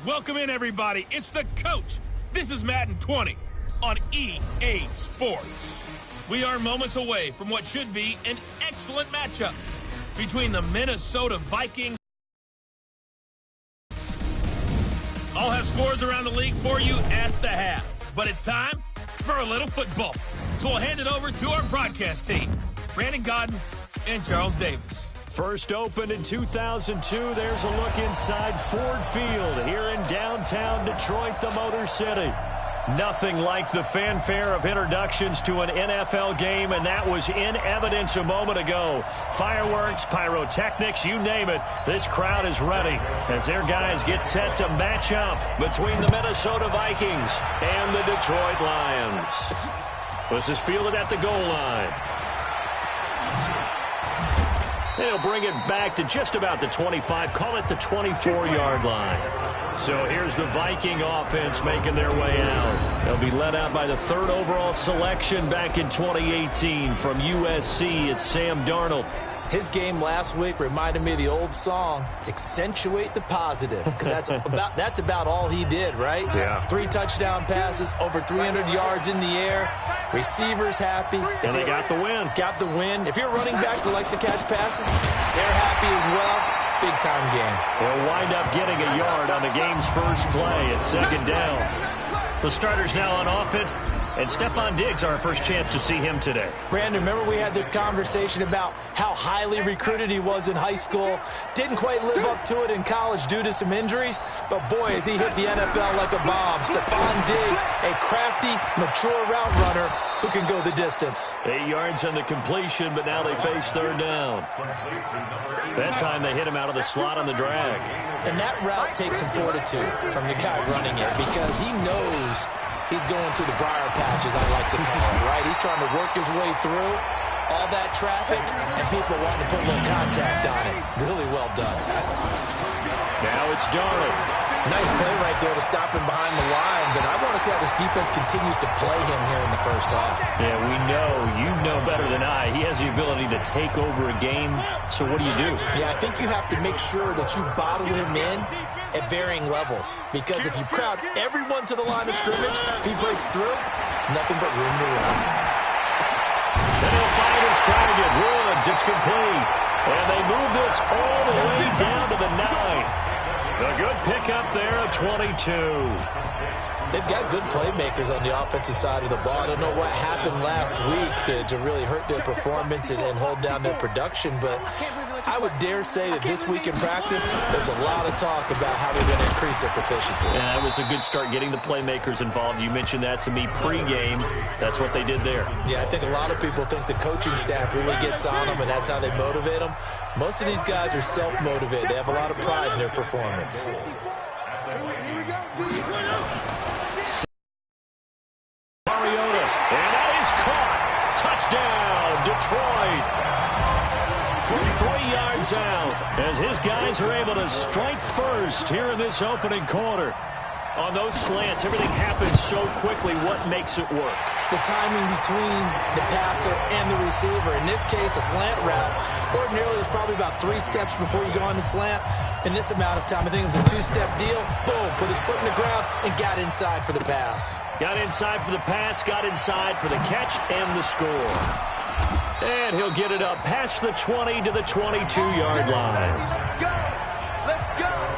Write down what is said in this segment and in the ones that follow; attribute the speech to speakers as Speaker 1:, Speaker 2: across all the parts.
Speaker 1: Welcome in, everybody. It's the coach. This is Madden 20 on EA Sports. We are moments away from what should be an excellent matchup between the Minnesota Vikings. I'll have scores around the league for you at the half. But it's time for a little football. So we'll hand it over to our broadcast team, Brandon Godden and Charles Davis.
Speaker 2: First opened in 2002, there's a look inside Ford Field here in downtown Detroit, the Motor City. Nothing like the fanfare of introductions to an NFL game, and that was in evidence a moment ago. Fireworks, pyrotechnics, you name it. This crowd is ready as their guys get set to match up between the Minnesota Vikings and the Detroit Lions. This is fielded at the goal line. They'll bring it back to just about the 25, call it the 24-yard line. So here's the Viking offense making their way out. They'll be led out by the third overall selection back in 2018 from USC. It's Sam Darnold.
Speaker 3: His game last week reminded me of the old song, accentuate the positive, because that's about all he did, right?
Speaker 2: Yeah.
Speaker 3: 3 touchdown passes, over 300 yards in the air, receivers happy.
Speaker 2: And they got the win.
Speaker 3: Got the win. If you're a running back that likes to catch passes, they're happy as well. Big-time game.
Speaker 2: They'll wind up getting a yard on the game's first play at second down. The starters now on offense. And Stephon Diggs, our first chance to see him today.
Speaker 3: Brandon, remember we had this conversation about how highly recruited he was in high school. Didn't quite live up to it in college due to some injuries. But, boy, as he hit the NFL like a bomb. Stephon Diggs, a crafty, mature route runner who can go the distance.
Speaker 2: 8 yards on the completion, but now they face third down. That time they hit him out of the slot on the drag.
Speaker 3: And that route takes some fortitude from the guy running it because he knows he's going through the briar patch, as I like to call it, right? He's trying to work his way through all that traffic, and people wanting to put a little contact on it. Really well done.
Speaker 2: Now it's Darnold.
Speaker 3: Nice play right there to stop him behind the line, but I want to see how this defense continues to play him here in the first half.
Speaker 2: Yeah, we know. You know better than I. He has the ability to take over a game, so what do?
Speaker 3: Yeah, I think you have to make sure that you bottle him in at varying levels, because if you crowd everyone to the line of scrimmage, if he breaks through, it's nothing but room to run.
Speaker 2: Then he'll find his target. Woods, it's complete. And they move this all the way down to the 9. A good pickup there of 22.
Speaker 3: They've got good playmakers on the offensive side of the ball. I don't know what happened last week to really hurt their performance and hold down their production, but I would dare say that this week in practice, there's a lot of talk about how they're going to increase their proficiency.
Speaker 2: Yeah, that was a good start getting the playmakers involved. You mentioned that to me pregame. That's what they did there.
Speaker 3: Yeah, I think a lot of people think the coaching staff really gets on them, and that's how they motivate them. Most of these guys are self-motivated. They have a lot of pride in their performance.
Speaker 2: Mariota, and that is caught. Touchdown, Detroit. From 3 yards out, as his guys are able to strike first here in this opening quarter. On those slants, everything happens so quickly. What makes it work?
Speaker 3: The timing between the passer and the receiver. In this case, a slant route. Ordinarily, it's probably about 3 steps before you go on the slant. In this amount of time, I think it was a 2-step deal. Boom, put his foot in the ground and got inside for the pass.
Speaker 2: Got inside for the pass, got inside for the catch and the score. And he'll get it up past the 20 to the 22-yard line.
Speaker 4: Let's go!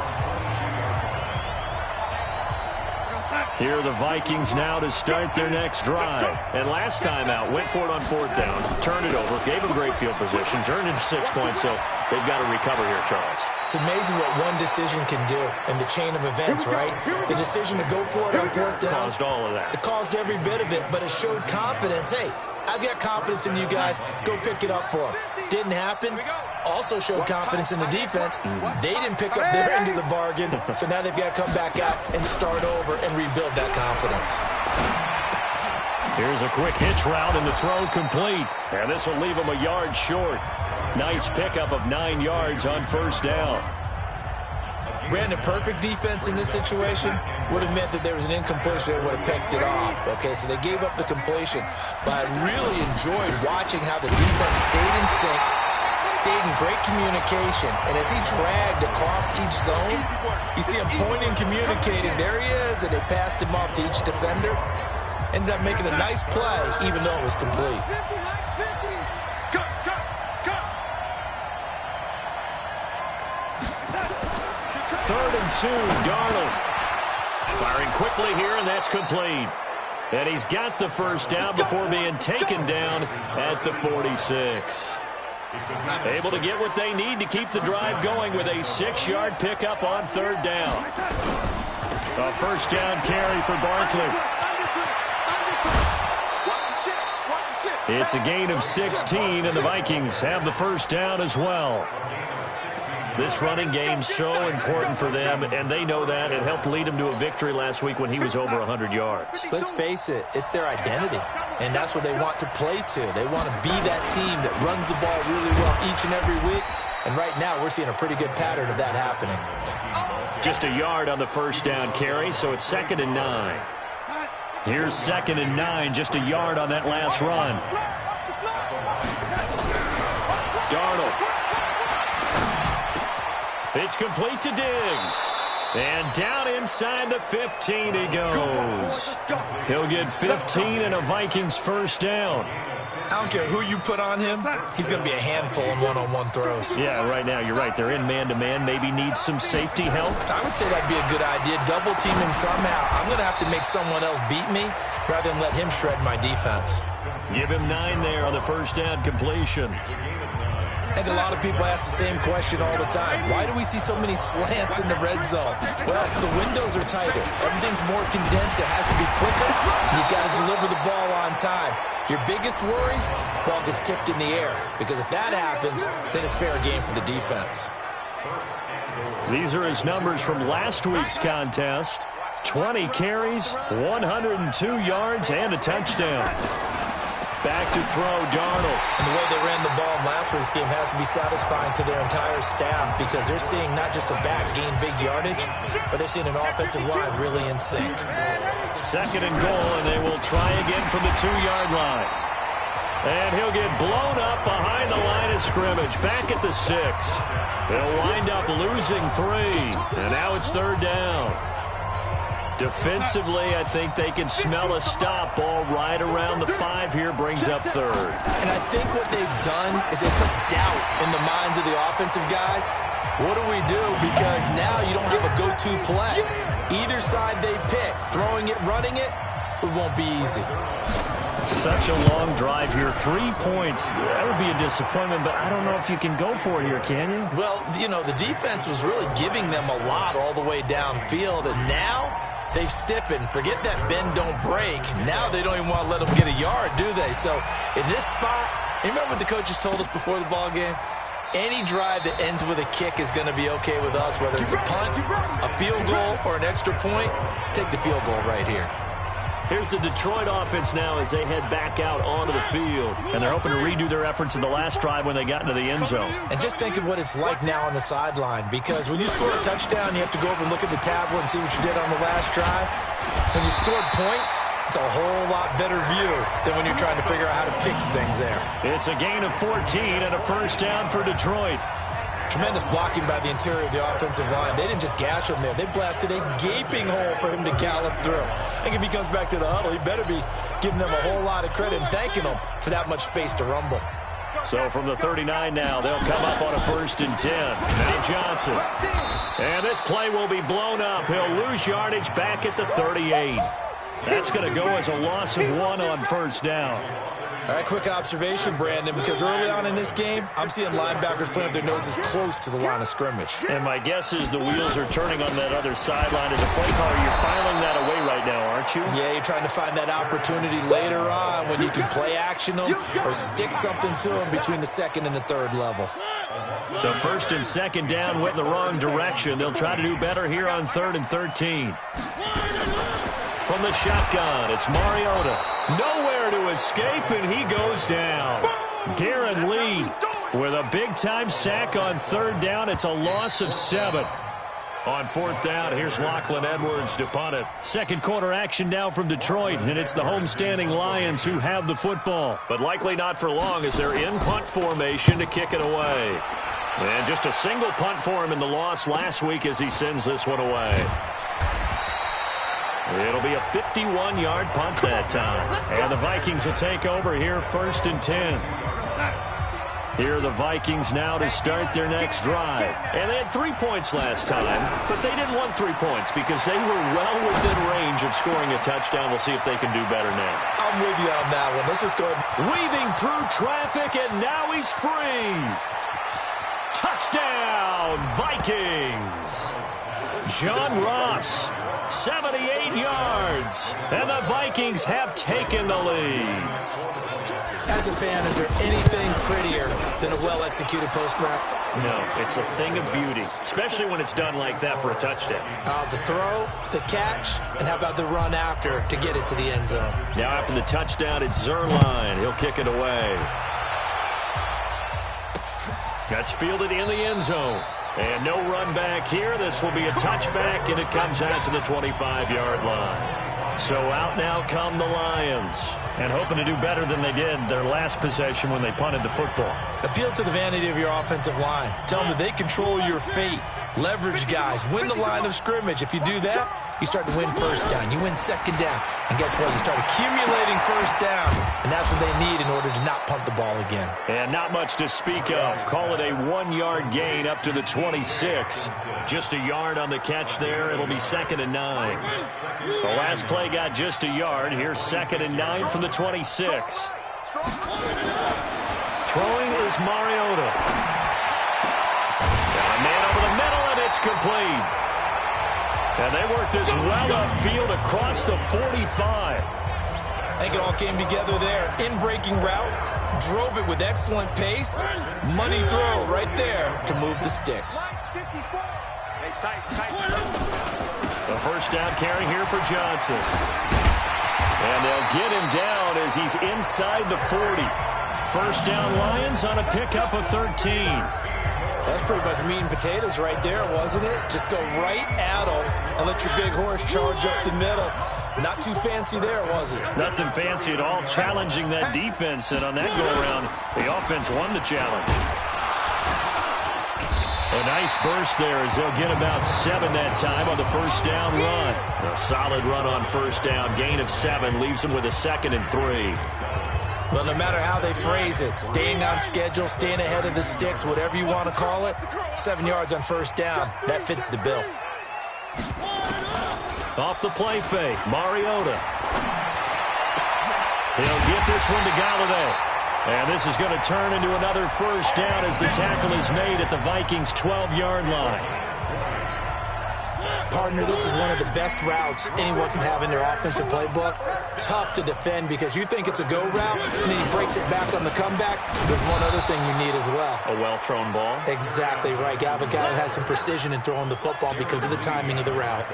Speaker 2: Here are the Vikings now to start their next drive. And last time out, went for it on 4th down, turned it over, gave them great field position, turned into 6 points, so they've got to recover here, Charles.
Speaker 3: It's amazing what one decision can do in the chain of events, right? The decision to go for it on 4th down.
Speaker 2: Caused all of that.
Speaker 3: It caused every bit of it, but it showed confidence. Hey, I've got confidence in you guys. Go pick it up for them. Didn't happen. Also showed confidence in the defense. They didn't pick up their end of the bargain, so now they've got to come back out and start over and rebuild that confidence.
Speaker 2: Here's a quick hitch route and the throw complete. And this will leave them a yard short. Nice pickup of 9 yards on 1st down.
Speaker 3: Brandon, perfect defense in this situation would have meant that there was an incompletion that would have picked it off. Okay, so they gave up the completion. But I really enjoyed watching how the defense stayed in sync, stayed in great communication, and as he dragged across each zone, you see him pointing, communicating. There he is, and they passed him off to each defender. Ended up making a nice play, even though it was complete.
Speaker 2: Third and 2, Darnold. Firing quickly here, and that's complete. And he's got the first down before being taken down at the 46. Able to get what they need to keep the drive going with a 6-yard pickup on third down. A first down carry for Barkley. It's a gain of 16, and the Vikings have the first down as well. This running game's so important for them, and they know that. It helped lead them to a victory last week when he was over 100 yards.
Speaker 3: Let's face it, it's their identity, and that's what they want to play to. They want to be that team that runs the ball really well each and every week, and right now we're seeing a pretty good pattern of that happening.
Speaker 2: Just a yard on the first down carry, so it's 2nd and 9. Here's 2nd and 9, just a yard on that last run. Darnold. It's complete to Diggs. And down inside the 15 he goes. He'll get 15 and a Vikings first down.
Speaker 3: I don't care who you put on him. He's going to be a handful in one-on-one throws.
Speaker 2: Yeah, right now, you're right. They're in man-to-man. Maybe need some safety help.
Speaker 3: I would say that'd be a good idea. Double team him somehow. I'm going to have to make someone else beat me rather than let him shred my defense.
Speaker 2: Give him 9 there on the first down completion.
Speaker 3: I think a lot of people ask the same question all the time. Why do we see so many slants in the red zone? Well, the windows are tighter. Everything's more condensed. It has to be quicker. You've got to deliver the ball on time. Your biggest worry, ball gets tipped in the air. Because if that happens, then it's fair game for the defense.
Speaker 2: These are his numbers from last week's contest. 20 carries, 102 yards, and a touchdown. Back to throw, Darnold.
Speaker 3: And the way they ran the ball in last week's game has to be satisfying to their entire staff because they're seeing not just a back gain big yardage, but they're seeing an offensive line really in sync.
Speaker 2: 2nd and goal, and they will try again from the 2-yard line. And he'll get blown up behind the line of scrimmage, back at the 6. They'll wind up losing 3, and now it's 3rd down. Defensively, I think they can smell a stop ball right around the 5 here, brings up 3rd.
Speaker 3: And I think what they've done is they put doubt in the minds of the offensive guys. What do we do? Because now you don't have a go-to play. Either side they pick, throwing it, running it, it won't be easy.
Speaker 2: Such a long drive here. 3 points. That would be a disappointment, but I don't know if you can go for it here, can you?
Speaker 3: Well, you know, the defense was really giving them a lot all the way downfield, and now they've stiffened. Forget that bend, don't break. Now they don't even want to let them get a yard, do they? So in this spot, you remember what the coaches told us before the ball game? Any drive that ends with a kick is going to be okay with us, whether it's a punt, a field goal, or an extra point. Take the field goal right here.
Speaker 2: Here's the Detroit offense now as they head back out onto the field. And they're hoping to redo their efforts in the last drive when they got into the end zone.
Speaker 3: And just think of what it's like now on the sideline, because when you score a touchdown, you have to go over and look at the tablet and see what you did on the last drive. When you scored points, it's a whole lot better view than when you're trying to figure out how to fix things there.
Speaker 2: It's a gain of 14 and a first down for Detroit.
Speaker 3: Tremendous blocking by the interior of the offensive line. They didn't just gash him there. They blasted a gaping hole for him to gallop through. I think if he comes back to the huddle, he better be giving them a whole lot of credit and thanking them for that much space to rumble.
Speaker 2: So from the 39 now, they'll come up on a 1st and 10. Now Johnson. And this play will be blown up. He'll lose yardage back at the 38. That's going to go as a loss of 1 on first down.
Speaker 3: All right, quick observation, Brandon, because early on in this game, I'm seeing linebackers putting up their noses close to the line of scrimmage.
Speaker 2: And my guess is the wheels are turning on that other sideline. As a play caller, you're filing that away right now, aren't you?
Speaker 3: Yeah, you're trying to find that opportunity later on when you can play action them or stick something to them between the 2nd and the 3rd level.
Speaker 2: So 1st and 2nd down went in the wrong direction. They'll try to do better here on 3rd and 13. From the shotgun, it's Mariota. Nowhere to escape, and he goes down. Darren Lee with a big-time sack on 3rd down. It's a loss of 7. On fourth down, here's Lachlan Edwards to punt it. Second quarter action now from Detroit, and it's the homestanding Lions who have the football. But likely not for long as they're in punt formation to kick it away. And just a single punt for him in the loss last week as he sends this one away. It'll be a 51-yard punt that time. And the Vikings will take over here first and 10. Here are the Vikings now to start their next drive. And they had 3 points last time, but they didn't want 3 points because they were well within range of scoring a touchdown. We'll see if they can do better now.
Speaker 3: I'm with you on that one. Let's just go ahead.
Speaker 2: Weaving through traffic, and now he's free. Touchdown, Vikings. John Ross, 78 yards. And the Vikings have taken the lead.
Speaker 3: As a fan, is there anything prettier than a well-executed post route?
Speaker 2: No, it's a thing of beauty, especially when it's done like that for a touchdown.
Speaker 3: The throw, the catch, and how about the run after to get it to the end zone?
Speaker 2: Now after the touchdown, it's Zerline. He'll kick it away. That's fielded in the end zone. And no run back here. This will be a touchback, and it comes out to the 25-yard line. So out now come the Lions. And hoping to do better than they did their last possession when they punted the football.
Speaker 3: Appeal to the vanity of your offensive line. Tell them that they control your fate. Leverage guys. Win the line of scrimmage. If you do that, you start to win first down. You win second down. And guess what? You start accumulating first down. And that's what they need in order to not punt the ball again.
Speaker 2: And not much to speak of. Call it a 1-yard gain up to the 26. Just a yard on the catch there. It'll be 2nd and 9. The last play got just a yard. Here's 2nd and 9 from the 26. Throwing is Mariota. Got a man over the middle, and it's complete. And they work this well upfield across the 45.
Speaker 3: I think it all came together there. In-breaking route, drove it with excellent pace. Money throw right there to move the sticks.
Speaker 2: The first down carry here for Johnson. And they'll get him down as he's inside the 40. First down Lions on a pickup of 13.
Speaker 3: That's pretty much meat and potatoes right there, wasn't it? Just go right at them and let your big horse charge up the middle. Not too fancy there, was it?
Speaker 2: Nothing fancy at all, challenging that defense. And on that go-around, the offense won the challenge. A nice burst there as they'll get about 7 that time on the first down run. A solid run on first down. Gain of 7 leaves them with a 2nd and 3.
Speaker 3: Well, no matter how they phrase it, staying on schedule, staying ahead of the sticks, whatever you want to call it, 7 yards on first down, that fits the bill.
Speaker 2: Off the play fake, Mariota. He'll get this one to Galladay. And this is going to turn into another first down as the tackle is made at the Vikings' 12-yard line.
Speaker 3: Partner, this is one of the best routes anyone can have in their offensive playbook. Tough to defend because you think it's a go route, and then he breaks it back on the comeback. There's one other thing you need as well.
Speaker 2: A well-thrown ball?
Speaker 3: Exactly right. Galvin Gallo has some precision in throwing the football because of the timing of the route.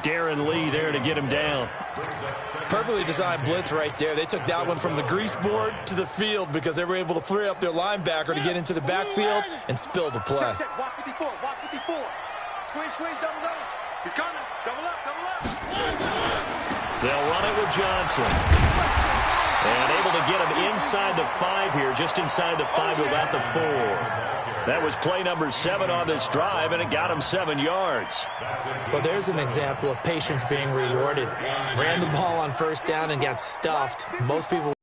Speaker 2: Darren Lee there to get him down.
Speaker 3: Perfectly designed blitz right there. They took that one from the grease board to the field because they were able to free up their linebacker to get into the backfield and spill the play.
Speaker 4: Check. Watch 54. Watch 54. Squeeze, double. He's coming. Double up.
Speaker 2: They'll run it with Johnson. And able to get him inside the 5 here, just inside the 5 without the 4. That was play number 7 on this drive, and it got him 7 yards.
Speaker 3: Well, there's an example of patience being rewarded. Ran the ball on first down and got stuffed. Most people in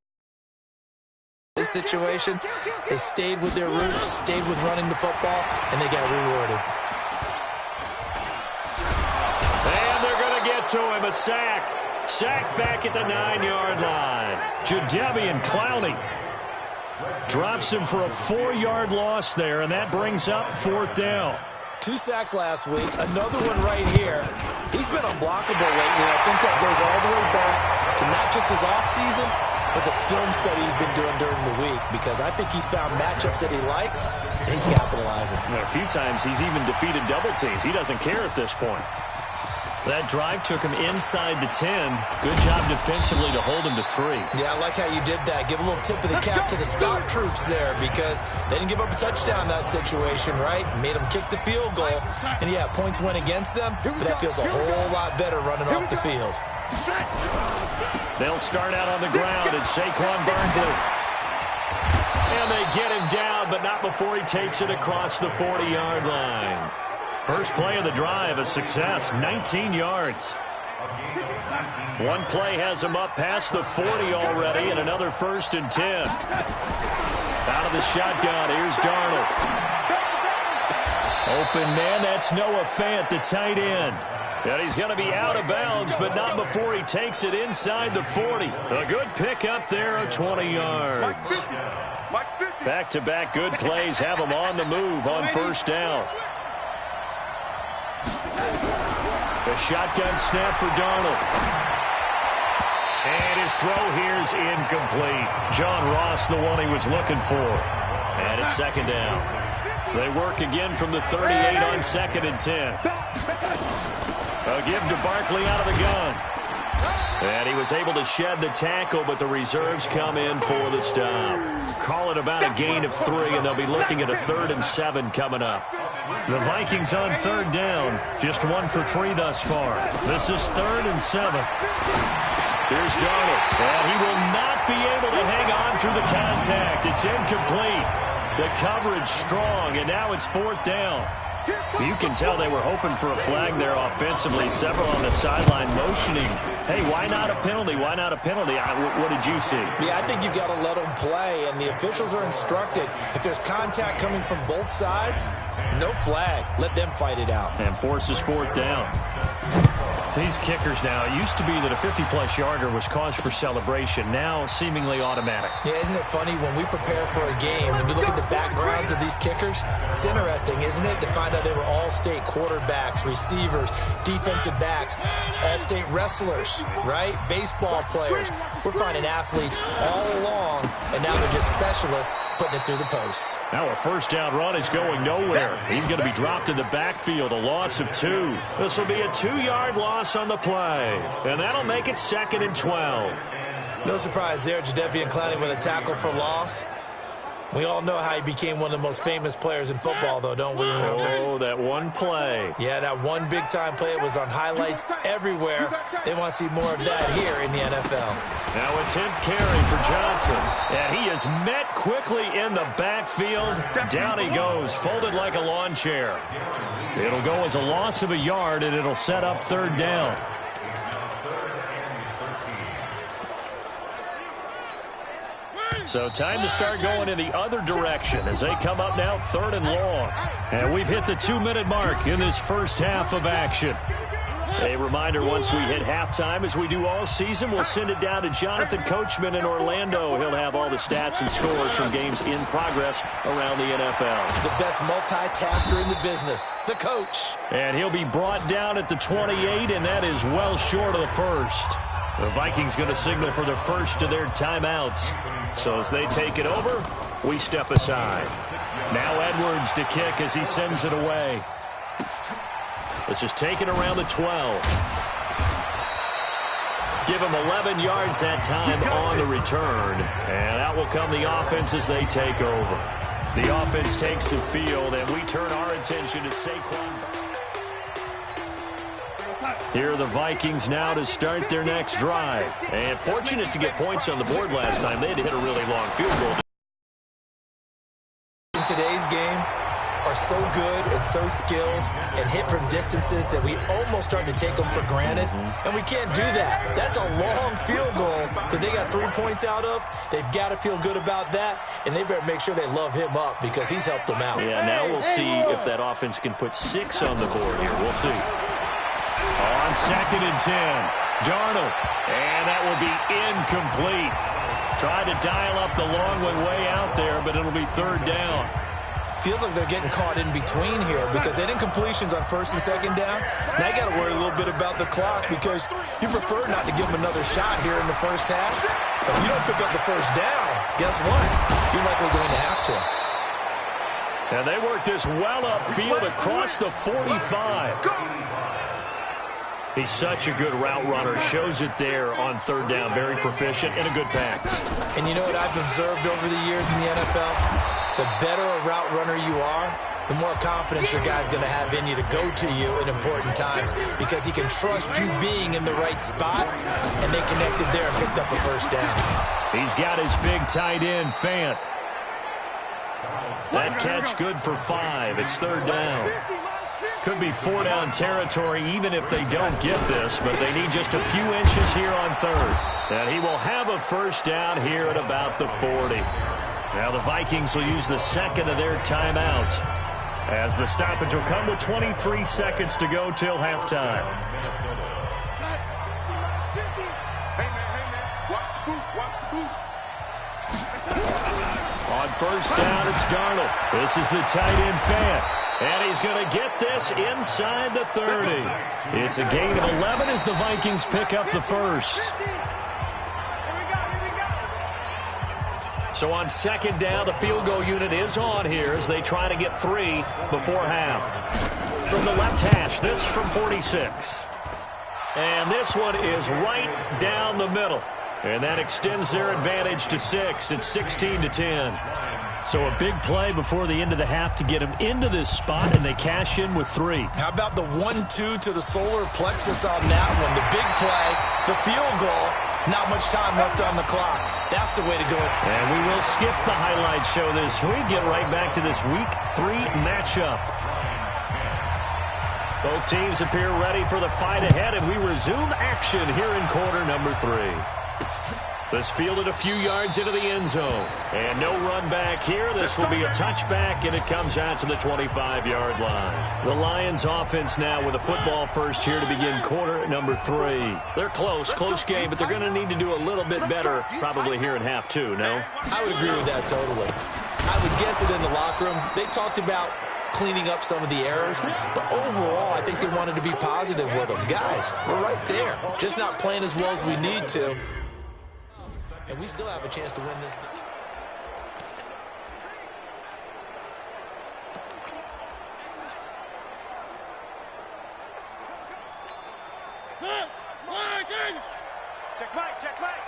Speaker 3: this situation, they stayed with their roots, stayed with running the football, and they got rewarded.
Speaker 2: And they're going to get to him, a sack. Sacked back at the 9-yard line. Jadeveon Clowney drops him for a 4-yard loss there, and that brings up 4th down.
Speaker 3: 2 sacks last week, another one right here. He's been unblockable lately. I think that goes all the way back to not just his offseason, but the film study he's been doing during the week, because I think he's found matchups that he likes, and he's capitalizing.
Speaker 2: A few times he's even defeated double teams. He doesn't care at this point. That drive took him inside the 10. Good job defensively to hold him to 3.
Speaker 3: Yeah, I like how you did that. Give a little tip of the cap to the stop troops there because they didn't give up a touchdown in that situation, right? Made them kick the field goal. And, yeah, points went against them, but that feels a whole lot better running off the field.
Speaker 2: They'll start out on the ground at Saquon Barkley. And they get him down, but not before he takes it across the 40-yard line. First play of the drive, a success, 19 yards. One play has him up past the 40 already, and another 1st and 10. Out of the shotgun, here's Darnold. Open man, that's Noah Fant, the tight end. And he's going to be out of bounds, but not before he takes it inside the 40. A good pickup there of 20 yards. Back-to-back good plays have him on the move on 1st down. The shotgun snap for Darnold. And his throw here is incomplete. John Ross, the one he was looking for. And it's 2nd down. They work again from the 38 on 2nd and 10. A give to Barkley out of the gun. And he was able to shed the tackle, but the reserves come in for the stop. Call it about a gain of 3, and they'll be looking at a 3rd and 7 coming up. The Vikings on 3rd down, just 1 for 3 thus far. This is 3rd and 7. Here's Darnold, and he will not be able to hang on through the contact. It's incomplete. The coverage strong, and now it's 4th down. You can tell they were hoping for a flag there offensively. Several on the sideline motioning, hey, why not a penalty? Why not a penalty? What did you see?
Speaker 3: Yeah, I think you've got to let them play, and the officials are instructed. If there's contact coming from both sides, no flag. Let them fight it out.
Speaker 2: And forces 4th down. These kickers now, it used to be that a 50-plus yarder was cause for celebration. Now, seemingly automatic.
Speaker 3: Yeah, isn't it funny when we prepare for a game and you look at the backgrounds of these kickers? It's interesting, isn't it, to find out they were all-state quarterbacks, receivers, defensive backs, all-state wrestlers, right? Baseball players. We're finding athletes all along, and now they're just specialists putting it through the posts.
Speaker 2: Now a 1st down run is going nowhere. He's going to be dropped in the backfield, a loss of 2. This will be a 2-yard loss on the play, and that'll make it 2nd and 12.
Speaker 3: No surprise there, Jadeveon Clowney with a tackle for loss. We all know how he became one of the most famous players in football, though, don't we?
Speaker 2: Oh, that one play.
Speaker 3: Yeah, that one big-time play. It was on highlights everywhere. They want to see more of that here in the NFL.
Speaker 2: Now a 10th carry for Johnson, and he is met quickly in the backfield. Down he goes, folded like a lawn chair. It'll go as a loss of a yard, and it'll set up 3rd down. So time to start going in the other direction as they come up now 3rd and long. And we've hit the 2-minute mark in this first half of action. A reminder, once we hit halftime, as we do all season, we'll send it down to Jonathan Coachman in Orlando. He'll have all the stats and scores from games in progress around the NFL.
Speaker 3: The best multitasker in the business, the coach.
Speaker 2: And he'll be brought down at the 28, and that is well short of the 1st. The Vikings going to signal for the first of their timeouts. So as they take it over, we step aside. Now Edwards to kick as he sends it away. This is taken around the 12. Give him 11 yards that time on the return. And out will come the offense as they take over. The offense takes the field, and we turn our attention to Saquon. Here are the Vikings now to start their next drive. And fortunate to get points on the board last time. They had to hit a really long field goal.
Speaker 3: In today's game are so good and so skilled and hit from distances that we almost start to take them for granted. And we can't do that. That's a long field goal that they got 3 points out of. They've got to feel good about that, and they better make sure they love him up because he's helped them out.
Speaker 2: Yeah, now we'll see if that offense can put 6 on the board here. We'll see. On 2nd and 10, Darnold, and that will be incomplete. Tried to dial up the long one way out there, but it'll be 3rd down.
Speaker 3: Feels like they're getting caught in between here because they didn't completions on 1st and 2nd down. Now you got to worry a little bit about the clock because you prefer not to give them another shot here in the first half. If you don't pick up the 1st down, guess what? You're likely going to have to.
Speaker 2: And they work this well upfield across the 45. He's such a good route runner. Shows it there on third down. Very proficient and a good pass.
Speaker 3: And you know what I've observed over the years in the NFL? The better a route runner you are, the more confidence your guy's going to have in you to go to you in important times because he can trust you being in the right spot, and they connected there and picked up a first down.
Speaker 2: He's got his big tight end, Fant. That catch good for 5. It's third down. Could be 4-down territory even if they don't get this, but they need just a few inches here on third. And he will have a first down here at about the 40. Now the Vikings will use the second of their timeouts as the stoppage will come with 23 seconds to go till halftime. On first down, it's Darnold. This is the tight end, Fant. And he's going to get this inside the 30. It's a gain of 11 as the Vikings pick up the first. So on second down, the field goal unit is on here as they try to get 3 before half. From the left hash, this from 46. And this one is right down the middle. And that extends their advantage to 6. It's 16-10. So a big play before the end of the half to get them into this spot, and they cash in with 3.
Speaker 3: How about the 1-2 to the solar plexus on that one? The big play, the field goal, not much time left on the clock. That's the way to go.
Speaker 2: And we will skip the highlight show this week. Get right back to this Week 3 matchup. Both teams appear ready for the fight ahead, and we resume action here in quarter number 3. This fielded a few yards into the end zone. And no run back here. This will be a touchback, and it comes out to the 25-yard line. The Lions offense now with a football first here to begin quarter number 3. They're close game, but they're going to need to do a little bit better probably here in half 2, no?
Speaker 3: I would agree with that totally. I would guess it in the locker room. They talked about cleaning up some of the errors, but overall, I think they wanted to be positive with them. Guys, we're right there. Just not playing as well as we need to. And we still have a chance to win this game.
Speaker 4: Check back.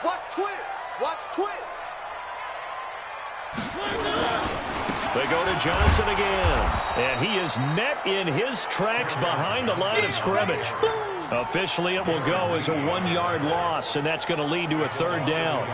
Speaker 4: Watch twins.
Speaker 2: They go to Johnson again. And he is met in his tracks behind the line of scrimmage. Officially, it will go as a 1-yard loss, and that's going to lead to a third down.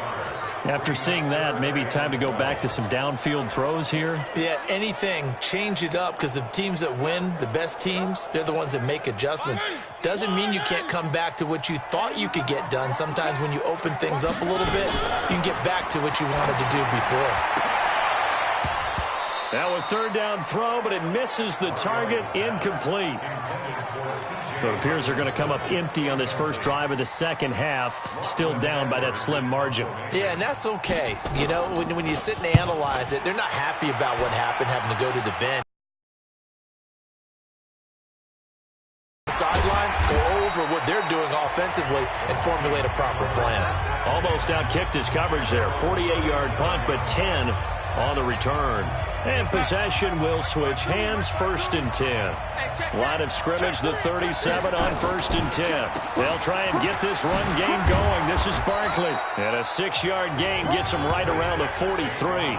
Speaker 2: After seeing that, maybe time to go back to some downfield throws here.
Speaker 3: Yeah, anything. Change it up because the teams that win, the best teams, they're the ones that make adjustments. Doesn't mean you can't come back to what you thought you could get done. Sometimes when you open things up a little bit, you can get back to what you wanted to do before.
Speaker 2: Now a third down throw, but it misses the target, incomplete. It appears they're going to come up empty on this first drive of the second half, still down by that slim margin.
Speaker 3: Yeah, and that's okay. You know, when you sit and analyze it, they're not happy about what happened, having to go to the bench. Sidelines, go over what they're doing offensively and formulate a proper plan.
Speaker 2: Almost outkicked his coverage there. 48-yard punt, but 10 on the return. And possession will switch hands, 1st and 10. Line of scrimmage, the 37 on 1st and 10. They'll try and get this run game going. This is Barkley. And a 6-yard gain gets him right around the 43.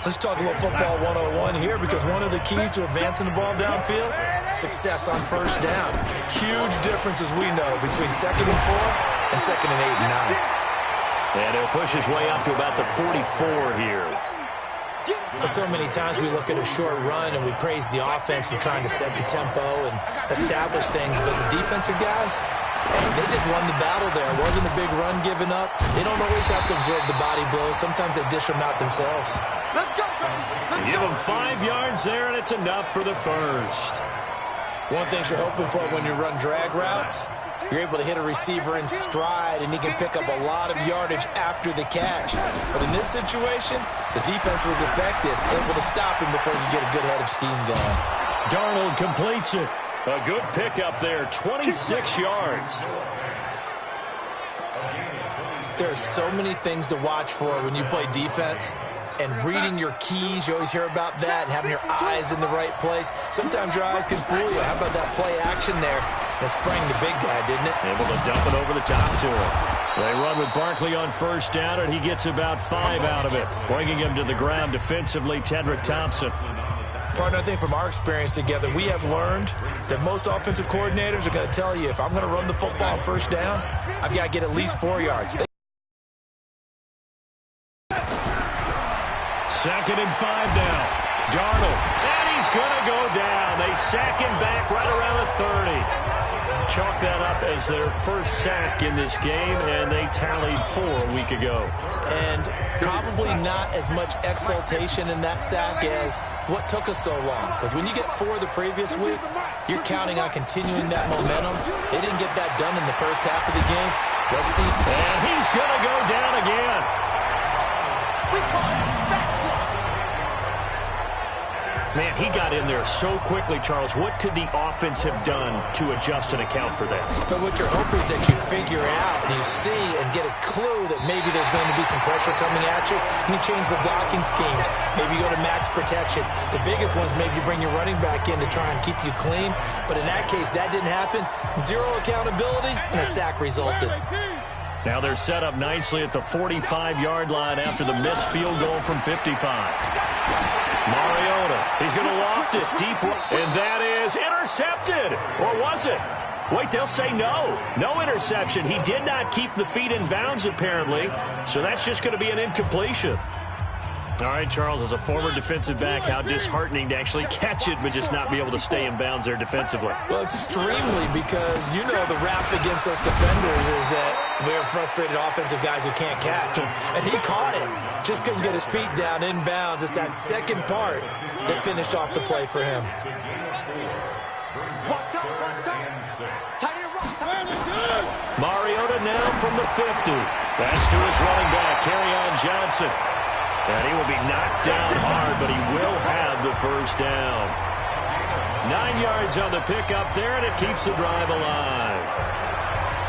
Speaker 3: Let's talk a little football 101 here because one of the keys to advancing the ball downfield, success on first down. Huge difference, as we know, between 2nd and 4 and 2nd and 8 and 9.
Speaker 2: And he'll push his way up to about the 44 here.
Speaker 3: So many times we look at a short run and we praise the offense for trying to set the tempo and establish things, but the defensive guys, they just won the battle there. It wasn't a big run given up. They don't always have to absorb the body blows. Sometimes they dish them out themselves.
Speaker 4: Let's go.
Speaker 2: Give them 5 yards there, and it's enough for the first.
Speaker 3: One thing you're hoping for when you run drag routes, you're able to hit a receiver in stride, and he can pick up a lot of yardage after the catch. But in this situation, the defense was effective, able to stop him before you get a good head of steam going.
Speaker 2: Darnold completes it. A good pickup there, 26 yards.
Speaker 3: There are so many things to watch for when you play defense, and reading your keys. You always hear about that, and having your eyes in the right place. Sometimes your eyes can fool you. How about that play action there? That sprang the big guy, didn't it?
Speaker 2: Able to dump it over the top to him. They run with Barkley on first down, and he gets about 5 out of it, bringing him to the ground defensively, Tedrick Thompson.
Speaker 3: Partner, I think from our experience together, we have learned that most offensive coordinators are going to tell you, if I'm going to run the football on first down, I've got to get at least 4 yards.
Speaker 2: 2nd and 5 now. Darnold, and he's going to go down. They sack him back right around the 30. Chalk that up as their first sack in this game, and they tallied 4 a week ago.
Speaker 3: And probably not as much exultation in that sack as what took us so long. Because when you get 4 the previous week, you're counting on continuing that momentum. They didn't get that done in the first half of the game. Let's see.
Speaker 2: And he's going to go down again.
Speaker 4: We call it sack block.
Speaker 2: Man, he got in there so quickly, Charles. What could the offense have done to adjust and account for that?
Speaker 3: But what you're hoping is that you figure out and you see and get a clue that maybe there's going to be some pressure coming at you, and you change the blocking schemes. Maybe you go to max protection. The biggest ones, maybe you bring your running back in to try and keep you clean. But in that case, that didn't happen. 0 accountability, and a sack resulted.
Speaker 2: Now they're set up nicely at the 45-yard line after the missed field goal from 55. Mariota, he's going to loft it deep, and that is intercepted. Or was it? Wait, they'll say no. No interception. He did not keep the feet in bounds, apparently, so that's just going to be an incompletion. All right, Charles, as a former defensive back, how disheartening to actually catch it but just not be able to stay in bounds there defensively.
Speaker 3: Well, extremely, because you know the rap against us defenders is that we're frustrated offensive guys who can't catch. And he caught it. Just couldn't get his feet down in bounds. It's that second part that finished off the play for him.
Speaker 2: Mariota now from the 50. That's to his running back, Kerryon Johnson. And he will be knocked down hard, but he will have the first down. 9 yards on the pickup there, and it keeps the drive alive.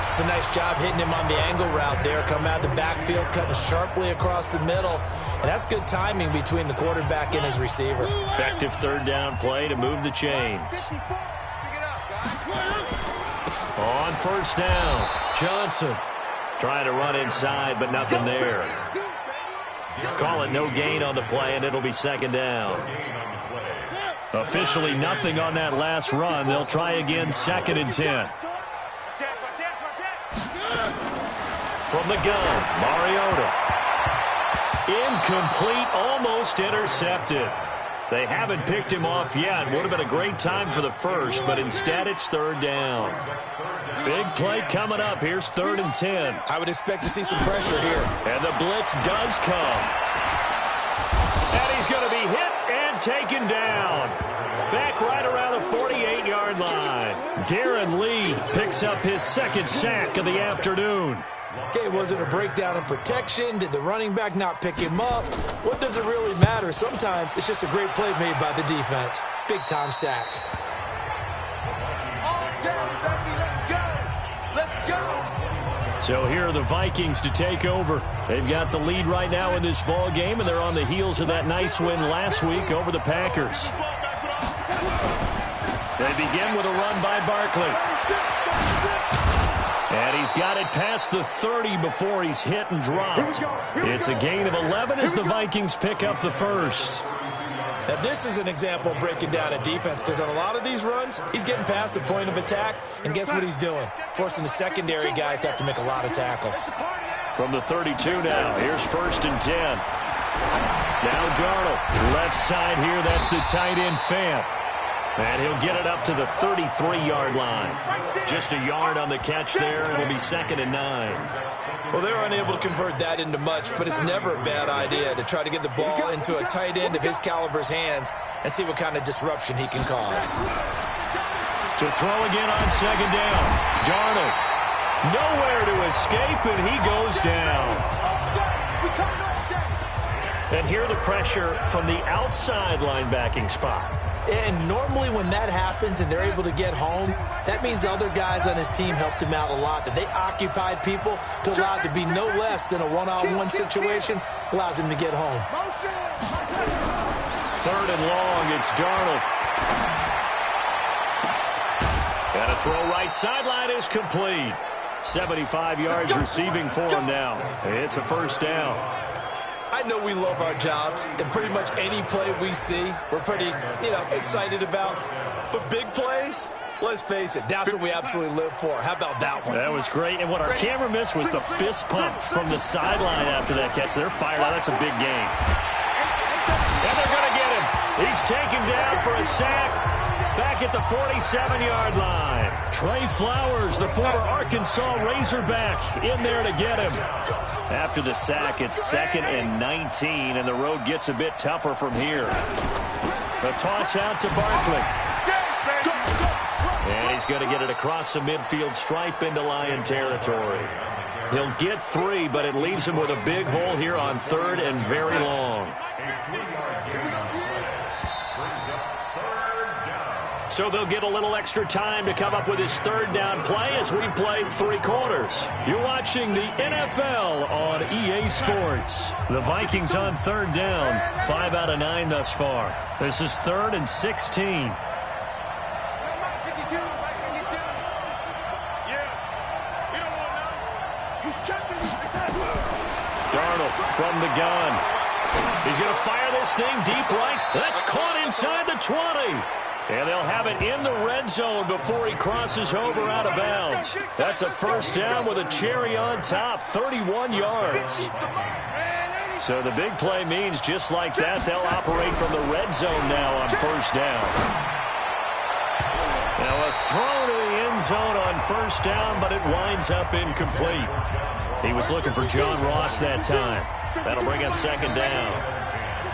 Speaker 3: It's a nice job hitting him on the angle route there. Coming out of the backfield, cutting sharply across the middle. And that's good timing between the quarterback and his receiver.
Speaker 2: Effective third down play to move the chains. On first down, Johnson trying to run inside, but nothing there. Call it no gain on the play, and it'll be second down. Officially nothing on that last run. They'll try again, 2nd and 10. From the gun, Mariota. Incomplete, almost intercepted. They haven't picked him off yet. Would have been a great time for the first, but instead it's third down. Big play coming up. Here's 3rd and 10.
Speaker 3: I would expect to see some pressure here.
Speaker 2: And the blitz does come. And he's going to be hit and taken down. Back right around the 48-yard line. Darren Lee picks up his 2nd sack of the afternoon.
Speaker 3: Okay, was it a breakdown in protection? Did the running back not pick him up? What does it really matter? Sometimes it's just a great play made by the defense. Big-time sack.
Speaker 2: So here are the Vikings to take over. They've got the lead right now in this ball game, and they're on the heels of that nice win last week over the Packers. They begin with a run by Barkley. And he's got it past the 30 before he's hit and dropped. It's a gain of 11 as the Vikings pick up the first.
Speaker 3: Now, this is an example of breaking down a defense, because on a lot of these runs, he's getting past the point of attack, and guess what he's doing? Forcing the secondary guys to have to make a lot of tackles.
Speaker 2: From the 32 now, here's 1st and 10. Now Darnold, left side here, that's the tight end Fant. And he'll get it up to the 33-yard line. Just a yard on the catch there. It'll be 2nd and 9.
Speaker 3: Well, they're unable to convert that into much, but it's never a bad idea to try to get the ball into a tight end of his caliber's hands and see what kind of disruption he can cause.
Speaker 2: To throw again on 2nd down. Darnold, nowhere to escape, and he goes down. And here the pressure from the outside linebacking spot.
Speaker 3: And normally when that happens and they're able to get home, that means the other guys on his team helped him out a lot. That they occupied people to allow it to be no less than a one-on-one situation allows him to get home.
Speaker 2: Third and long, it's Darnold. And a throw right sideline is complete. 75 yards receiving for him now. It's a first down.
Speaker 3: I know we love our jobs, and pretty much any play we see, we're pretty, excited about. But big plays, let's face it, that's what we absolutely live for. How about that one?
Speaker 2: That was great, and what our camera missed was the fist pump from the sideline after that catch. They're fired out. That's a big game. And they're going to get him. He's taken down for a sack back at the 47-yard line. Trey Flowers, the former Arkansas Razorback, in there to get him. After the sack, it's 2nd and 19, and the road gets a bit tougher from here. The toss out to Barkley. And he's going to get it across the midfield stripe into Lion territory. He'll get 3, but it leaves him with a big hole here on 3rd and very long. So they'll get a little extra time to come up with his 3rd down play as we played 3 quarters. You're watching the NFL on EA Sports. The Vikings on 3rd down. 5 out of 9 thus far. This is 3rd and 16. Darnold from the gun. He's going to fire this thing deep right. That's caught inside the 20. And they'll have it in the red zone before he crosses over out of bounds. That's a first down with a cherry on top, 31 yards. So the big play means just like that, they'll operate from the red zone now on first down. Now a throw to the end zone on first down, but it winds up incomplete. He was looking for John Ross that time. That'll bring up 2nd down.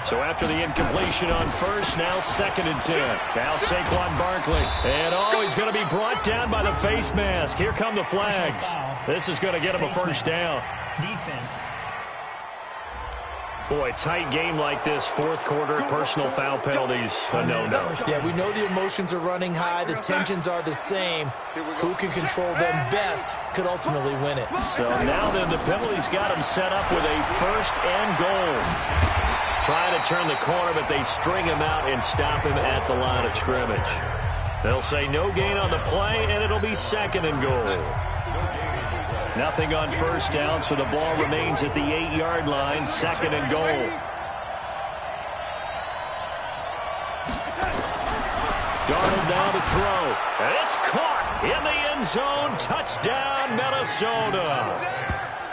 Speaker 2: So after the incompletion on first, now 2nd and 10. Now Saquon Barkley. And he's going to be brought down by the face mask. Here come the flags. This is going to get him a first down.
Speaker 5: Defense.
Speaker 2: Boy, tight game like this, 4th quarter, personal foul penalties, a no-no.
Speaker 3: Yeah, we know the emotions are running high. The tensions are the same. Who can control them best could ultimately win it.
Speaker 2: So now then, the penalties got him set up with a 1st and goal. Trying to turn the corner, but they string him out and stop him at the line of scrimmage. They'll say no gain on the play, and it'll be 2nd and goal. Nothing on first down, so the ball remains at the 8-yard line, 2nd and goal. Darnold down to throw, and it's caught in the end zone. Touchdown, Minnesota.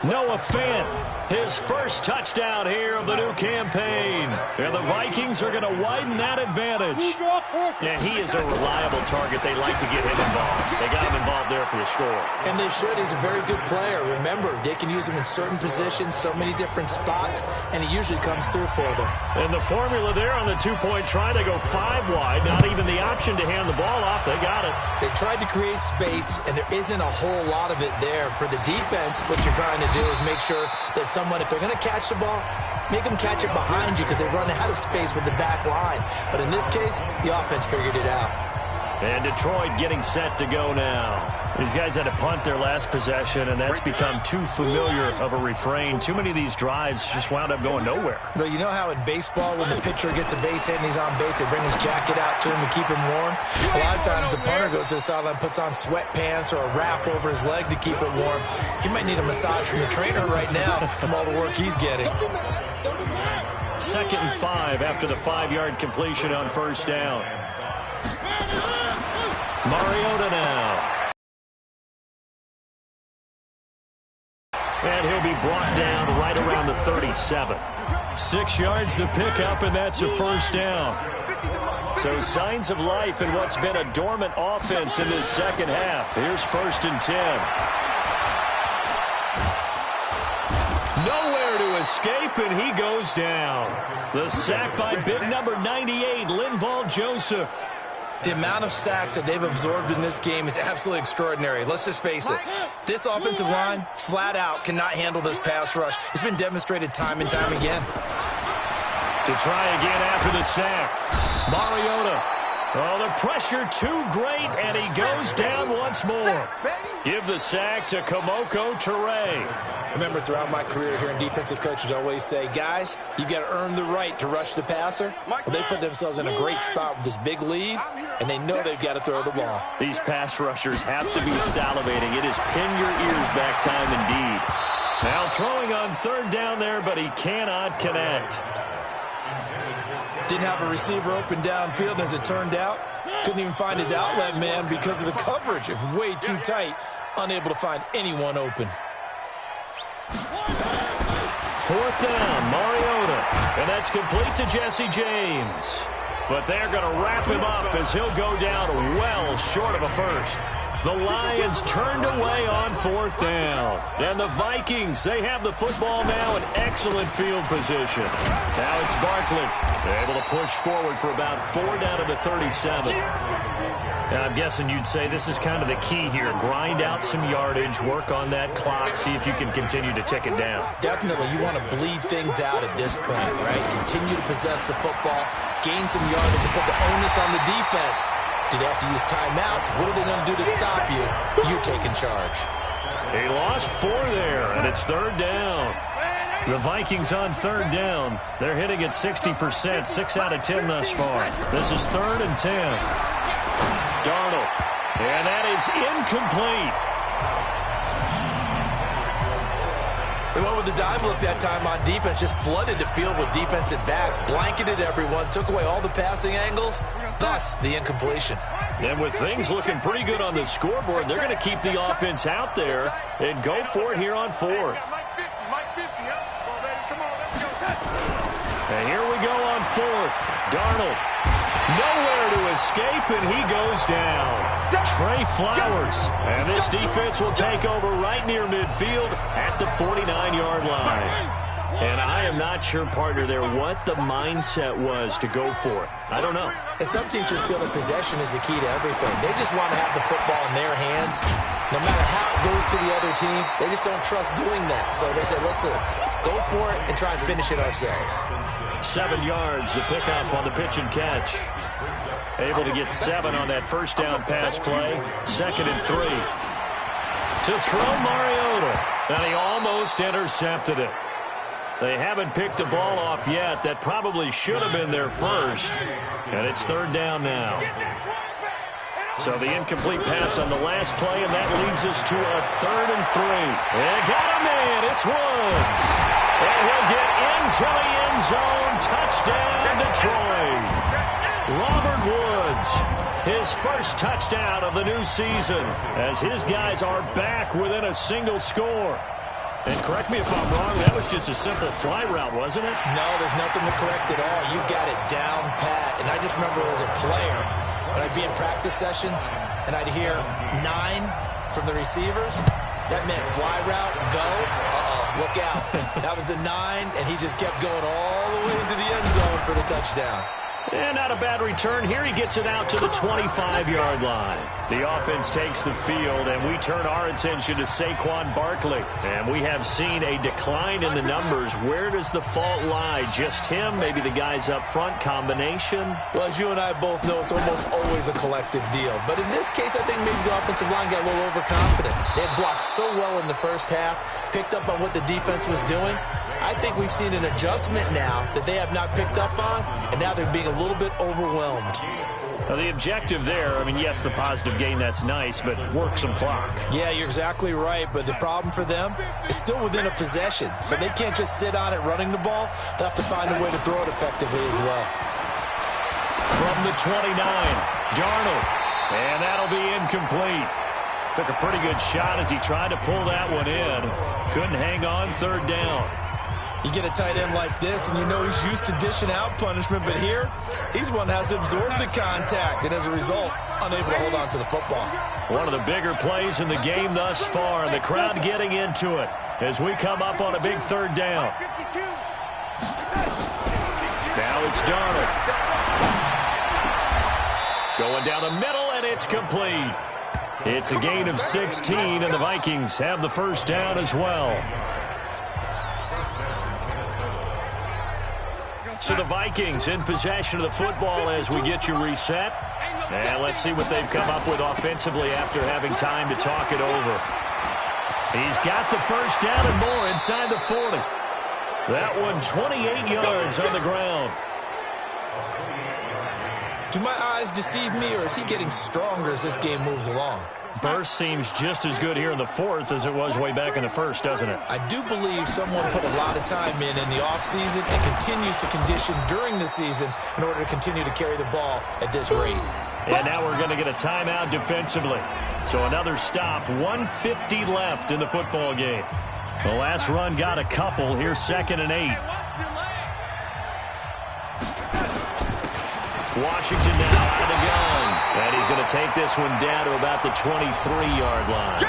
Speaker 2: Noah Fant, his first touchdown here of the new campaign. And the Vikings are going to widen that advantage. Yeah, he is a reliable target. They like to get him involved. They got him involved there for the score.
Speaker 3: And they should. He's a very good player. Remember, they can use him in certain positions, so many different spots, and he usually comes through for them.
Speaker 2: And the formula there on the 2-point try, they go 5 wide. Not even the option to hand the ball off. They got it.
Speaker 3: They tried to create space, and there isn't a whole lot of it there. For the defense, what you're trying to do is make sure that if they're going to catch the ball, make them catch it behind you because they run out of space with the back line. But in this case, the offense figured it out.
Speaker 2: And Detroit getting set to go now. These guys had to punt their last possession, and that's become too familiar of a refrain. Too many of these drives just wound up going nowhere.
Speaker 3: But you know how in baseball, when the pitcher gets a base hit and he's on base, they bring his jacket out to him to keep him warm? A lot of times the punter goes to the sideline, puts on sweatpants or a wrap over his leg to keep it warm. He might need a massage from the trainer right now from all the work he's getting.
Speaker 2: 2nd and 5 after the 5-yard completion on first down. Mariota now. And he'll be brought down right around the 37. 6 yards to pick up, and that's a first down. So signs of life in what's been a dormant offense in this second half. Here's 1st and 10. Nowhere to escape, and he goes down. The sack by big number 98, Linval Joseph.
Speaker 3: The amount of sacks that they've absorbed in this game is absolutely extraordinary. Let's just face it. This offensive line, flat out, cannot handle this pass rush. It's been demonstrated time and time again.
Speaker 2: To try again after the sack. Mariota Oh, the pressure too great, and he goes down once more. Give the sack to Kamoko Toure.
Speaker 3: I remember throughout my career hearing defensive coaches always say, guys, you got to earn the right to rush the passer. Well, they put themselves in a great spot with this big lead, and they know they've got to throw the ball.
Speaker 2: These pass rushers have to be salivating. It is pin your ears back time indeed. Now throwing on third down there, but he cannot connect.
Speaker 3: Didn't have a receiver open downfield, and as it turned out, couldn't even find his outlet man because of the coverage. It was way too tight, unable to find anyone open.
Speaker 2: Fourth down, Mariota, and that's complete to Jesse James. But they're going to wrap him up as he'll go down well short of a first. The Lions turned away on fourth down. And the Vikings, they have the football now in excellent field position. Now it's Barkley, able to push forward for about 4 down to the 37. Now I'm guessing you'd say this is kind of the key here. Grind out some yardage, work on that clock, see if you can continue to tick it down.
Speaker 3: Definitely, you want to bleed things out at this point, right? Continue to possess the football, gain some yardage, and put the onus on the defense. Do they have to use timeouts? What are they going to do to stop you? You're taking charge.
Speaker 2: He lost 4 there, and it's third down. The Vikings on third down. They're hitting at 60%, 6 out of 10 thus far. This is 3rd and 10. Darnold, and that is incomplete.
Speaker 3: They went with the dive look that time on defense, just flooded the field with defensive backs, blanketed everyone, took away all the passing angles, thus the incompletion.
Speaker 2: And with things looking pretty good on the scoreboard, they're going to keep the offense out there and go for it here on 4th. And here we go on 4th. Darnold, nowhere to escape, and he goes down. Trey Flowers, and this defense will take over right near midfield at the 49-yard line. And I am not sure, partner, there what the mindset was to go for it. I don't know.
Speaker 3: And some teams just feel that possession is the key to everything. They just want to have the football in their hands. No matter how it goes to the other team, they just don't trust doing that. So they say, listen, go for it and try and finish it ourselves.
Speaker 2: 7 yards to pick up on the pitch and catch. Able to get 7 on that first down pass play. 2nd and 3. To throw Mariota. And he almost intercepted it. They haven't picked the ball off yet. That probably should have been their first. And it's 3rd down now. So the incomplete pass on the last play, and that leads us to a 3rd and 3. And got a man. It's Woods. And he'll get into the end zone. Touchdown, Detroit. Robert Woods, his first touchdown of the new season, as his guys are back within a single score. And correct me if I'm wrong, that was just a simple fly route, wasn't it?
Speaker 3: No, there's nothing to correct at all. You got it down pat. And I just remember as a player, when I'd be in practice sessions, and I'd hear 9 from the receivers, that meant fly route, go, look out. That was the 9, and he just kept going all the way into the end zone for the touchdown.
Speaker 2: And not a bad return. Here he gets it out to the 25-yard line. The offense takes the field, and we turn our attention to Saquon Barkley. And we have seen a decline in the numbers. Where does the fault lie? Just him? Maybe the guys up front? Combination?
Speaker 3: Well, as you and I both know, it's almost always a collective deal. But in this case, I think maybe the offensive line got a little overconfident. They had blocked so well in the first half, picked up on what the defense was doing. I think we've seen an adjustment now that they have not picked up on, and now they're being a little bit overwhelmed.
Speaker 2: Now, the objective there, I mean, yes, the positive gain, that's nice, but work some clock.
Speaker 3: Yeah, you're exactly right, but the problem for them is still within a possession, so they can't just sit on it running the ball. They'll have to find a way to throw it effectively as well.
Speaker 2: From the 29, Darnold, and that'll be incomplete. Took a pretty good shot as he tried to pull that one in. Couldn't hang on, 3rd down.
Speaker 3: You get a tight end like this, and you know he's used to dishing out punishment, but here, he's one that has to absorb the contact, and as a result, unable to hold on to the football.
Speaker 2: One of the bigger plays in the game thus far, and the crowd getting into it as we come up on a big 3rd down. Now it's Darnold. Going down the middle, and it's complete. It's a gain of 16, and the Vikings have the first down as well. So the Vikings in possession of the football as we get you reset. And let's see what they've come up with offensively after having time to talk it over. He's got the first down and more inside the 40. That one 28 yards on the ground.
Speaker 3: Do my eyes deceive me, or is he getting stronger as this game moves along?
Speaker 2: Burst seems just as good here in the fourth as it was way back in the first, doesn't it?
Speaker 3: I do believe someone put a lot of time in the offseason and continues to condition during the season in order to continue to carry the ball at this rate.
Speaker 2: And now we're going to get a timeout defensively. So another stop, 1:50 left in the football game. The last run got a couple. Here's 2nd and 8. Washington now out of the gun. And he's going to take this one down to about the 23-yard line.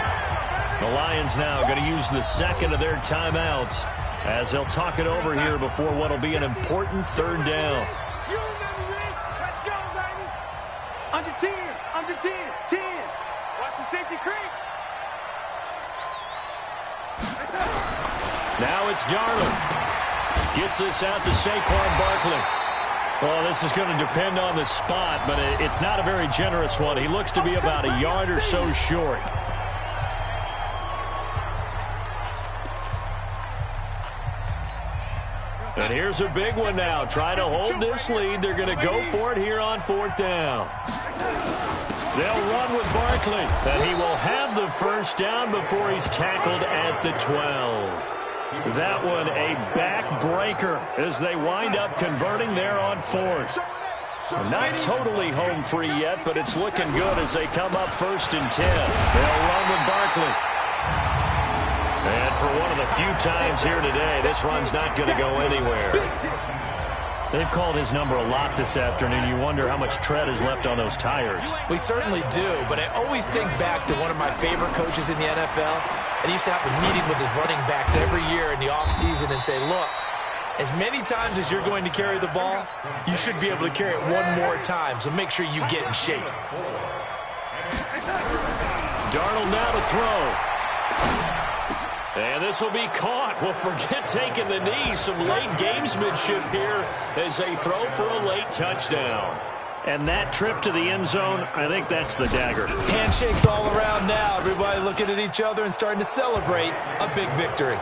Speaker 2: The Lions now going to use the second of their timeouts as they'll talk it over here before what will be an important 3rd down.
Speaker 4: You remember me? Let's go, baby. Under 10, under 10, 10. Watch the safety creep.
Speaker 2: Now it's Darnold. Gets this out to Saquon Barkley. Well, this is going to depend on the spot, but it's not a very generous one. He looks to be about a yard or so short. And here's a big one now. Trying to hold this lead. They're going to go for it here on 4th down. They'll run with Barkley. And he will have the first down before he's tackled at the 12. That one a backbreaker as they wind up converting there on 4th. Not totally home free yet, but it's looking good as they come up 1st and 10. They'll run with Barkley. And for one of the few times here today, this run's not going to go anywhere. They've called his number a lot this afternoon. You wonder how much tread is left on those tires.
Speaker 3: We certainly do, but I always think back to one of my favorite coaches in the NFL. And he used to have a meeting with his running backs every year in the offseason and say, look, as many times as you're going to carry the ball, you should be able to carry it one more time, so make sure you get in shape.
Speaker 2: Darnold now to throw. And this will be caught. Well, forget taking the knee. Some late gamesmanship here as they throw for a late touchdown. And that trip to the end zone, I think that's the dagger.
Speaker 3: Handshakes all around now. Everybody looking at each other and starting to celebrate a big victory.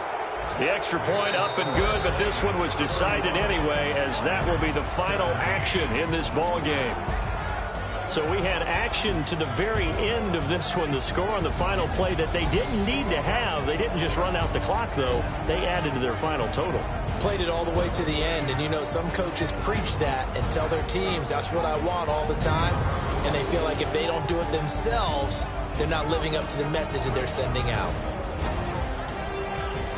Speaker 2: The extra point up and good, but this one was decided anyway, as that will be the final action in this ball game. So we had action to the very end of this one. The score on the final play that they didn't need to have. They didn't just run out the clock, though. They added to their final total.
Speaker 3: Played it all the way to the end, and you know some coaches preach that and tell their teams that's what I want all the time, and they feel like if they don't do it themselves, they're not living up to the message that they're sending out.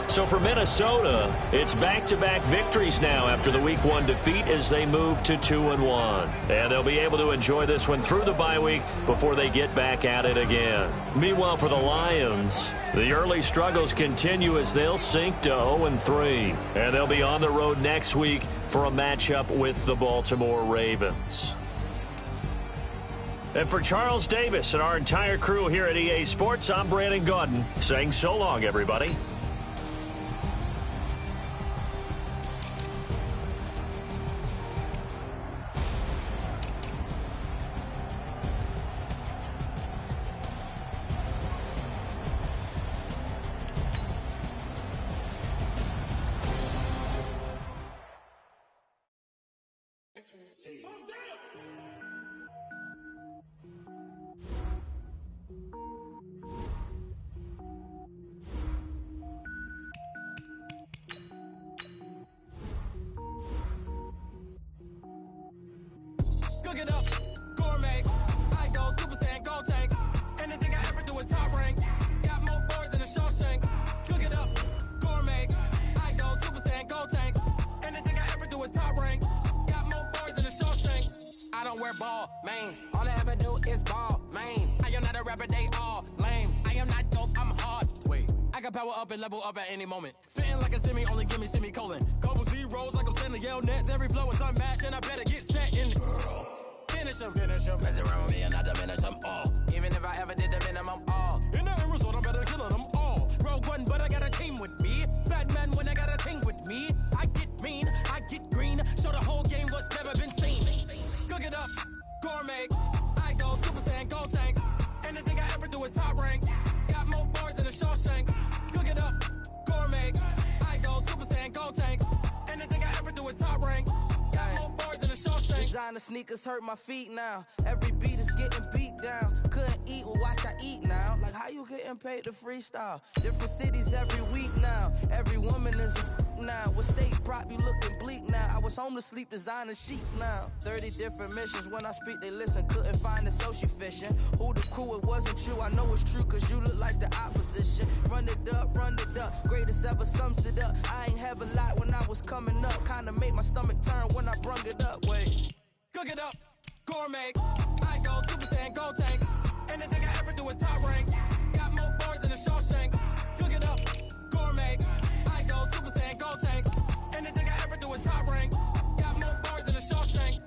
Speaker 2: So for Minnesota, it's back-to-back victories now after the Week 1 defeat as they move to 2-1. And they'll be able to enjoy this one through the bye week before they get back at it again. Meanwhile, for the Lions, the early struggles continue as they'll sink to 0-3. And they'll be on the road next week for a matchup with the Baltimore Ravens. And for Charles Davis and our entire crew here at EA Sports, I'm Brandon Gaudin saying so long, everybody.
Speaker 5: Cook it up, gourmet. I go Super Saiyan, gold tank. Anything I ever do is top rank. Got more boards than a Shawshank. Cook it up, gourmet. I go Super Saiyan, gold tank. Anything I ever do is top rank. Got more boards than a Shawshank. I don't wear ball mains. All I ever do is ball main. I am not a rapper, they all lame. I am not dope, I'm hard. Wait, I got power up and level up at any moment. Spitting like a semi, only give me semicolon. Couple zeros like I'm sending yell nets. Every flow is unmatched and I better get set in. Finish them. Mess around with me and I diminish them all. Even if I ever did the minimum all. In the end result, I'm better killing them all. Rogue One, but I got a team with me. Batman when I got a team with me. I get mean, I get green. Show the whole game what's never been seen. Cook it up, gourmet. I do is top rank. Got more bars than a Shawshank.
Speaker 6: Designer sneakers hurt my feet now. Every beat is getting beat down. Couldn't eat, well watch I eat now. Like how you getting paid to freestyle? Different cities every week now. Every woman is a now. What state prop you looking bleak now? I was home to sleep designer sheets now. 30 different missions. When I speak they listen. Couldn't find the social fishing. Who the crew? It wasn't you. I know it's true cause you look like the opposition. Run it up. Greatest ever sums it up. I ain't have a lot when I was coming up. Kinda made my stomach turn when I brung it up. Wait.
Speaker 5: Cook it up, gourmet. I go Super Saiyan Gold Tank. Anything I ever do is top rank. Got more bars than a Shawshank. Cook it up, gourmet. I go Super Saiyan Gold Tank. Anything I ever do is top rank. Got more bars than a Shawshank.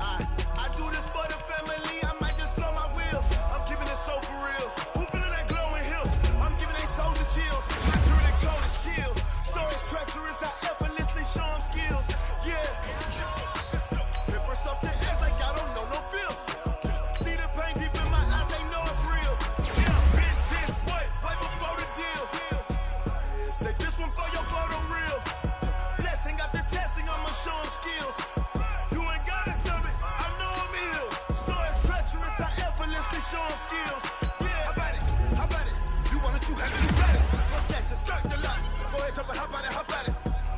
Speaker 7: I do this for the family. I might just blow my wheel. I'm keeping it so for real. Who feeling that glowing hill? I'm giving they soldier chills. My truly cold is chill. Stories treacherous. I effortlessly show them skills. Yeah. Paper stuff the edge like I don't know no feel. See the pain deep in my eyes. They know it's real. Yeah, been this way before the deal. Yeah, say this one for your photo real. Blessing after testing. I'ma show them skills. You ain't gotta tell me. I know I'm ill. Stories treacherous. I effortlessly show them skills. Yeah, how about it? How about it? You want it, you have it, you got it. What's that? Just start the lot. Go ahead, jump it. How about it? How about it?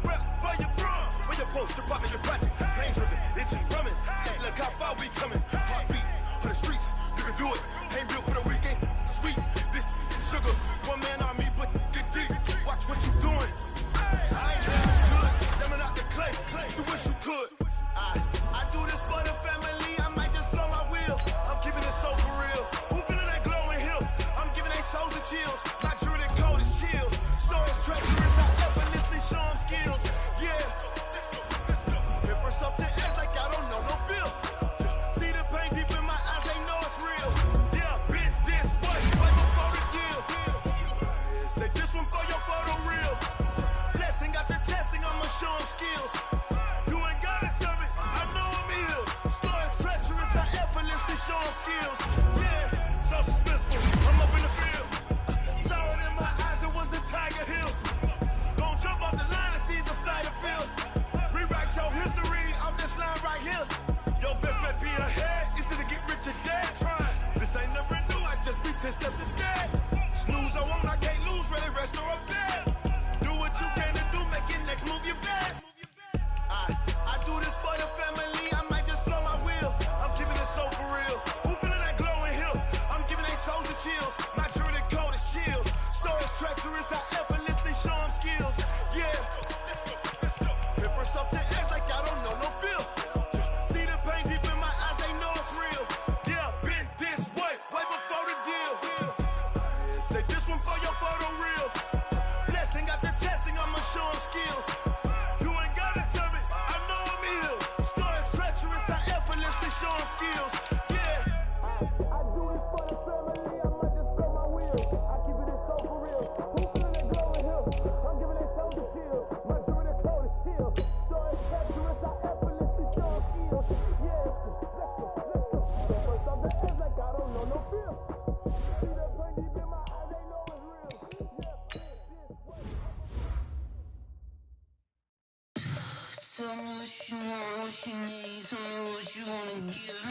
Speaker 7: Rep for your bro. For your poster, popping your projects. Pain driven, itching, drumming. Hey, look how far we coming. Heartbeat on the streets. You can do it. Ain't built for the weekend. Sweet. This is sugar. One man army, but get deep. Watch what you doing. I ain't damaged goods. Damn out the clay. You wish you could. I do this for the family. I might just blow my wheel. I'm keeping it so for real. Who feeling that glowing hill? I'm giving they souls the chills. My truly cold is chill. Stories treacherous. I effortlessly show them skills. Yeah. Paper stuff the edge like I don't know no feel. See the pain deep in my eyes. They know it's real. Yeah, been this way before the deal. Say this one for your photo real. Blessing after testing. I'ma show them skills. You ain't gotta tell me. I know I'm ill. Stories treacherous. I effortlessly show them skills. Yeah, so suspenseful. I'm up in the field. Saw it in my eyes. It was the Tiger Hill. Gon' jump off the line and see the flight of field. Rewrite your history off this line right here. Your best bet be ahead. Easy to get rich or dead. Trying. This ain't never new. I just be 10 steps instead. Snooze I won't. I can't lose. Ready, rest or up there. Do what you can to do. Make your next move your best. I do this for the family. I might just blow my wheel. I'm keeping it so for real. Who feeling that glowing hill? I'm giving they soldier chills. My truly cold is chill. Stories treacherous. I effortlessly show them skills. Yeah. Paper stuff the edge like I don't know no feel. See the pain deep in my eyes. They know it's real. Yeah, been this way before the deal. Yeah, say this one for your photo real. Blessing after testing. I'ma show them skills. You ain't gotta tell me. I know I'm ill. Stories treacherous. I effortlessly show them skills. Yeah. I do this for the family. I might just blow my wheel. I keep it so for real. Who feeling that glowing hill? I'm giving they soldier chills. My truly cold is chill. Stories treacherous. I effortlessly show them skills. Yeah. Let's go. First off the edge like I don't know no feel. See the pain deep in my eyes. They know it's real. Yeah.
Speaker 8: Tell me what you want, what you need. Tell me what you wanna give